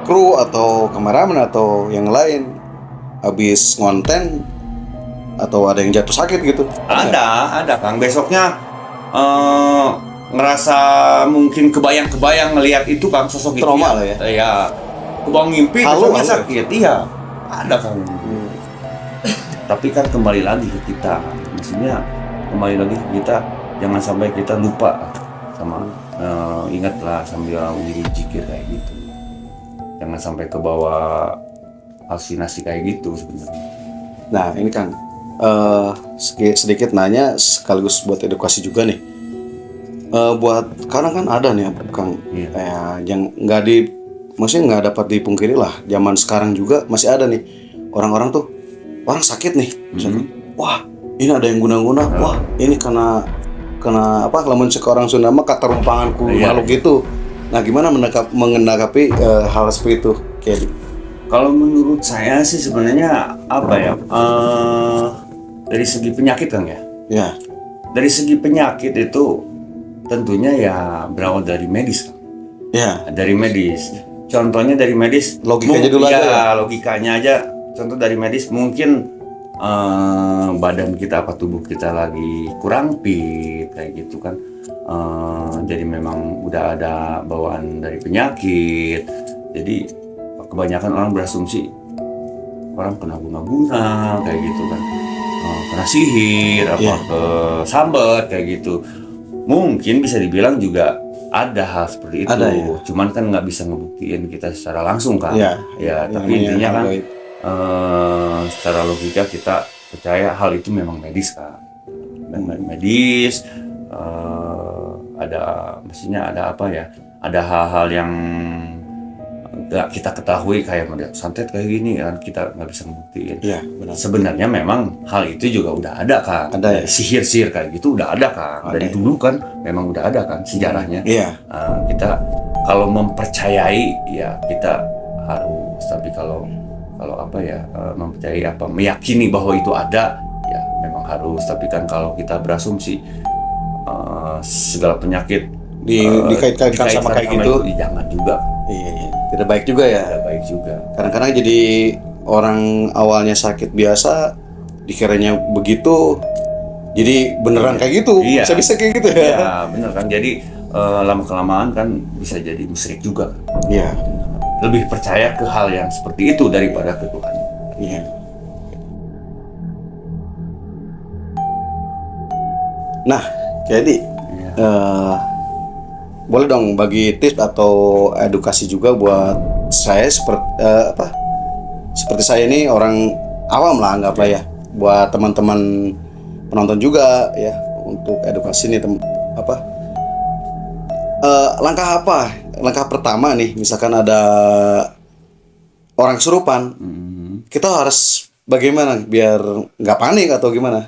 kru atau kameramen atau yang lain habis ngonten atau ada yang jatuh sakit gitu? Ada Kang. Besoknya ngerasa mungkin kebayang ngelihat itu Kang, sosok itu. Trauma lah ya? Iya. Kebayang mimpi, besoknya sakit. Iya, ada Kang. Tapi kan kembali lagi ke kita. Maksudnya kembali lagi ke kita, jangan sampai kita lupa sama ingatlah sambil zikir kayak gitu. Jangan sampai ke bawah halusinasi kayak gitu sebenarnya. Nah, ini Kang, sedikit nanya sekaligus buat edukasi juga nih. Buat sekarang kan ada nih Kang, yang maksudnya nggak dapat dipungkiri lah. Zaman sekarang juga masih ada nih orang-orang tuh, orang sakit nih, misalnya, wah ini ada yang guna-guna, wah ini kena apa? Lamun cek orang Sunda mah katerumpangan ku makhluk gitu. Nah, gimana menanggapi hal seperti itu? Kayak Kalau menurut saya sih sebenarnya apa ya? Dari segi penyakit kan ya. ya, Dari segi penyakit itu tentunya ya berawal dari medis, Kang. ya, Dari medis. Contohnya dari medis. Logikanya dulu ya, aja ya? logikanya aja. Contoh dari medis mungkin badan kita apa tubuh kita lagi kurang fit kayak gitu kan. Jadi memang udah ada bawaan dari penyakit. Jadi kebanyakan orang berasumsi orang kena guna-guna kayak gitu kan. Kena sihir apa kesambet kayak gitu. Mungkin bisa dibilang juga ada hal seperti itu. Ada, ya? Cuman kan nggak bisa ngebuktiin kita secara langsung kan. Ya, Ya, tapi namanya intinya hal kan gaib. secara logika kita percaya hal itu memang medis kan. Medis ada mestinya ada apa ya? Ada hal-hal yang nggak kita ketahui kayak melihat santet kayak gini kan kita nggak bisa ngebuktiin. Iya, benar. Sebenarnya memang hal itu juga udah ada kan. Ada, ya? Sihir-sihir kayak gitu udah ada kan. Dari dulu kan memang udah ada kan sejarahnya. Iya. Kita kalau mempercayai ya kita harus, tapi kalau apa ya mempercayai apa meyakini bahwa itu ada ya memang harus. Tapi kan kalau kita berasumsi segala penyakit dikait-kaitkan sama kayak gitu, itu, jangan juga. iya, tidak baik juga ya. Tidak baik juga. Kadang-kadang jadi orang awalnya sakit biasa dikiranya begitu, jadi beneran kayak gitu. Iya. Bisa kayak gitu ya. Iya bener kan, jadi lama-kelamaan kan bisa jadi musyrik juga. Iya. Lebih percaya ke hal yang seperti itu daripada ke Tuhan. Iya. Nah, jadi boleh dong bagi tips atau edukasi juga buat saya seperti saya ini orang awam lah anggaplah ya, buat teman-teman penonton juga ya, untuk edukasi nih langkah pertama nih, misalkan ada orang kesurupan, kita harus bagaimana biar nggak panik atau gimana?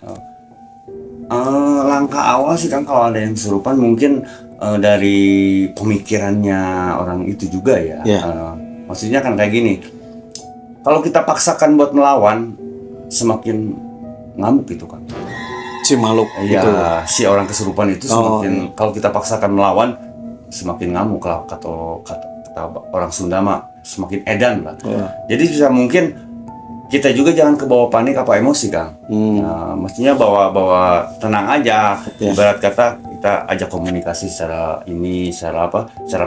Langkah awal sih kan kalau ada yang kesurupan mungkin dari pemikirannya orang itu juga ya. Maksudnya kan kayak gini, kalau kita paksakan buat melawan semakin ngamuk gitu kan. Si makhluk Ya, itu. si orang kesurupan itu semakin kalau kita paksakan melawan semakin ngamuk lah, kata orang Sunda mah semakin edan lah. Jadi bisa mungkin kita juga jangan kebawa panik apa emosi Kang. Nah, mestinya bawa tenang aja. Ibarat kata kita ajak komunikasi secara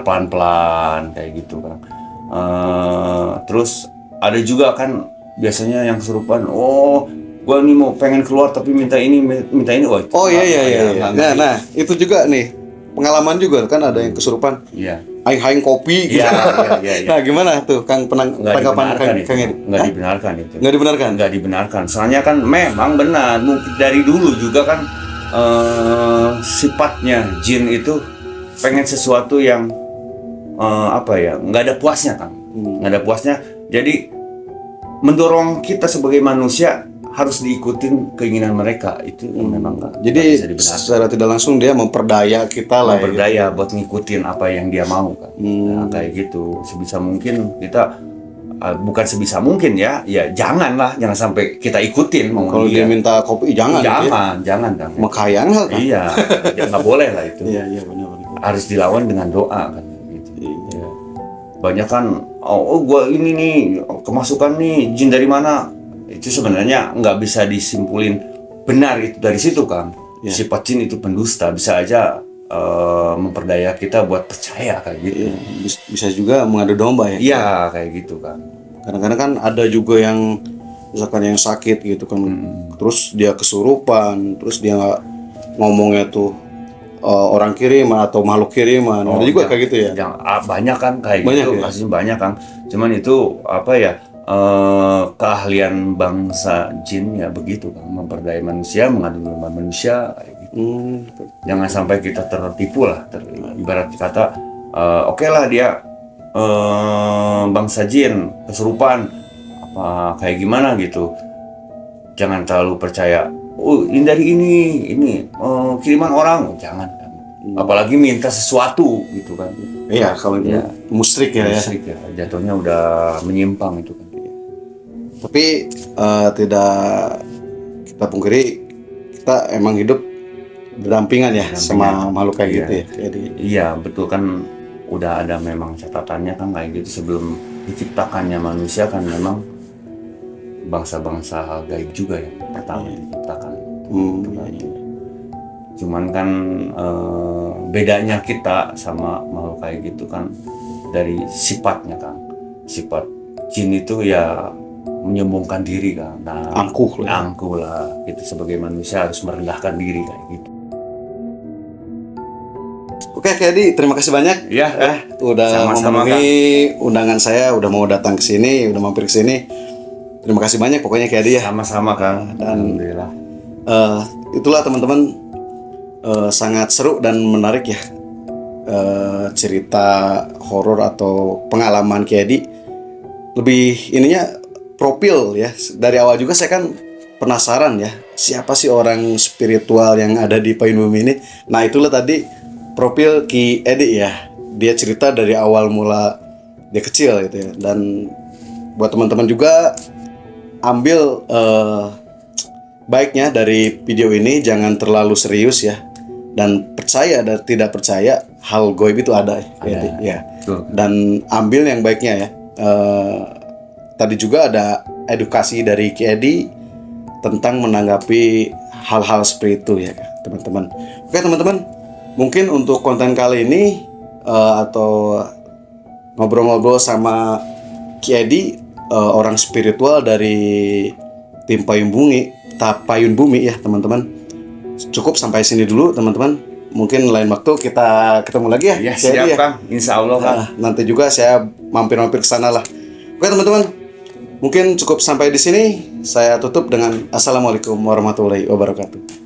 pelan-pelan kayak gitu Kang. Terus ada juga kan biasanya yang kesurupan, gua nih mau pengen keluar tapi minta ini. Iya. Nah, itu juga nih pengalaman juga kan, ada yang kesurupan. Iya. Haing kopi gitu. Iya. Nah, gimana tuh Kang tanggapan Kang Edi? Nggak dibenarkan itu. Nggak dibenarkan? Nggak dibenarkan. Soalnya kan memang benar, mungkin dari dulu juga kan sifatnya jin itu pengen sesuatu yang nggak ada puasnya Kang. Nggak ada puasnya. Jadi mendorong kita sebagai manusia harus diikutin keinginan mereka, itu memang nggak bisa Jadi dibenarkan. secara tidak langsung dia memperdaya kita lah. Berdaya buat ngikutin apa yang dia mau kan. Nah, kayak gitu. Sebisa mungkin kita bukan sebisa mungkin ya jangan sampai kita ikutin mau Kalau dia minta kopi jangan Kang. Makayang kan? Iya, ya nggak boleh lah itu. Iya benar. Harus dilawan dengan doa kan gitu. Iya. Banyak kan gua ini nih kemasukan nih jin dari mana? Itu sebenarnya nggak bisa disimpulin benar itu dari situ Kang. Sifat jin itu pendusta, bisa aja memperdaya kita buat percaya kayak gitu. Bisa juga mengadu domba ya. Iya kayak gitu Kang. Kadang-kadang kan ada juga yang misalkan yang sakit gitu kan, terus dia kesurupan, terus dia ngomongnya tuh orang kiriman atau makhluk kiriman. Ada juga kayak gitu ya. Banyak kan kayak Banyak gitu, ya? kasusnya banyak Kang. Cuman itu keahlian bangsa jin ya begitu Kang, memperdaya manusia, mengadu domba manusia kayak gitu. Jangan sampai kita tertipu lah, ibarat kata oke lah dia bangsa jin kesurupan apa kayak gimana gitu, jangan terlalu percaya ini dari ini kiriman orang, jangan kan. Apalagi minta sesuatu gitu kan. Iya, kalau itu Iya. musyrik ya. Musyrik ya, jatuhnya udah menyimpang itu kan. Tapi tidak kita pungkiri, kita emang hidup berdampingan ya sama makhluk kayak gitu ya. Jadi Iya betul kan, udah ada memang catatannya kan kayak gitu. Sebelum diciptakannya manusia kan memang bangsa-bangsa gaib juga yang pertama diciptakan. Cuman kan bedanya kita sama makhluk kayak gitu kan dari sifatnya kan. Sifat jin itu ya menyombongkan diri kan. Nah, angkuh lah. angkuh lah. Itu sebagai manusia harus merendahkan diri kayak gitu. Oke, Kedi, terima kasih banyak. Iya, Udah sama-sama, memenuhi undangan saya, udah mau datang ke sini, udah mampir ke sini. Terima kasih banyak pokoknya Kedi ya. Sama-sama Kang. Alhamdulillah. Itulah teman-teman, sangat seru dan menarik ya, cerita horor atau pengalaman Kedi. Lebih ininya profil ya. Dari awal juga saya kan penasaran ya, siapa sih orang spiritual yang ada di Payun Bumi ini. Nah itulah tadi profil Ki Edi ya. Dia cerita dari awal mula dia kecil gitu ya. Dan buat teman-teman juga ambil baiknya dari video ini, jangan terlalu serius ya. Dan percaya dan tidak percaya, hal goib itu ada ya. Betul. Dan ambil yang baiknya ya. Tadi juga ada edukasi dari Ki Edi tentang menanggapi hal-hal seperti itu ya teman-teman. Oke teman-teman, mungkin untuk konten kali ini atau ngobrol-ngobrol sama Ki Edi, orang spiritual dari tim Payun Bumi ya teman-teman. Cukup sampai sini dulu teman-teman. Mungkin lain waktu kita ketemu lagi ya. Ya siap ya. Kang, insya Allah Kang. Nanti juga saya mampir-mampir ke sana lah. Oke teman-teman, mungkin cukup sampai di sini. Saya tutup dengan Assalamualaikum warahmatullahi wabarakatuh.